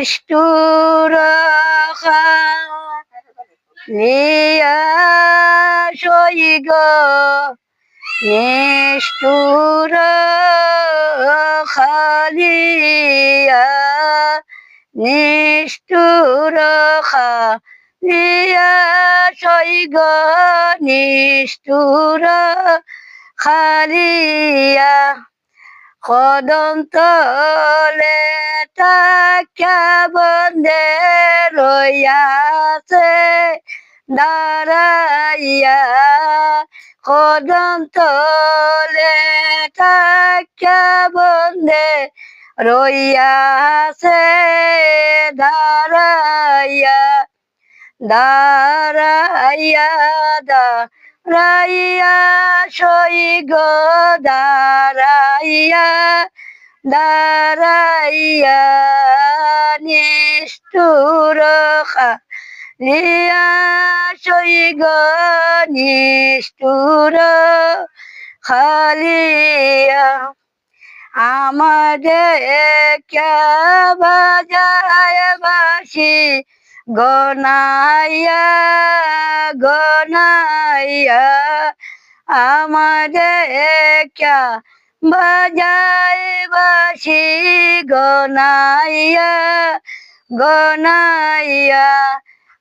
নিষ্ঠুর খালিয়া সইগ নিষ্ঠুর খালিয়া নিষ্ঠুর খালিয়া সইগ নিষ্ঠুর খালিয়া কদম তলে টাকা বন্দে রইয়াছে দাঁড়াইয়া কদম তলে টাকা বন্দে রইয়াছে দাঁড়াইয়া দাঁড়াইয়া দাঁড়াইয়া সইগ দাঁড়াইয়া দাঁড়াইয়া নিষ্ঠুর খালিয়া সইগ নিষ্ঠুর খালিয়া আমাদের বাজায় বাসি গনাইয়া গনাইয়া আমাদের বাজায় বাসি গনাইয়া গনাইয়া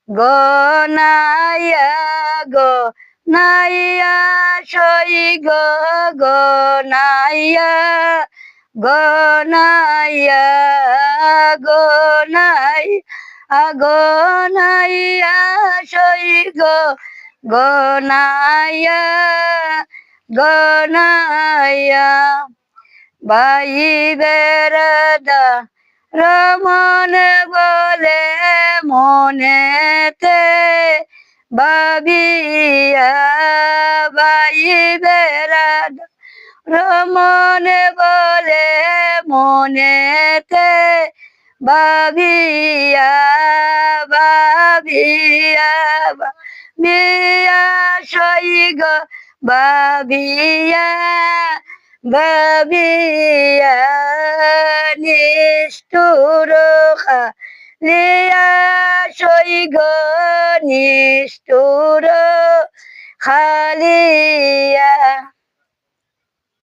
গনাইয়া গনাইয়া সইগ গনাইয়া গনাইয়া গনাই গনাইয়া সইগ গনাইয়া গনাইয়া ভাই বেড়াদা রমন বলে মনেতে ভাবিয়া ভাই বেড়াদা রমন বলে মনেতে ভাবিয়া ভাবিয়া ভাবিয়া সইগ ভাবিয়া ভাবিয়া নিষ্ঠুর খালিয়া সইগ নিষ্ঠুর খালিয়া।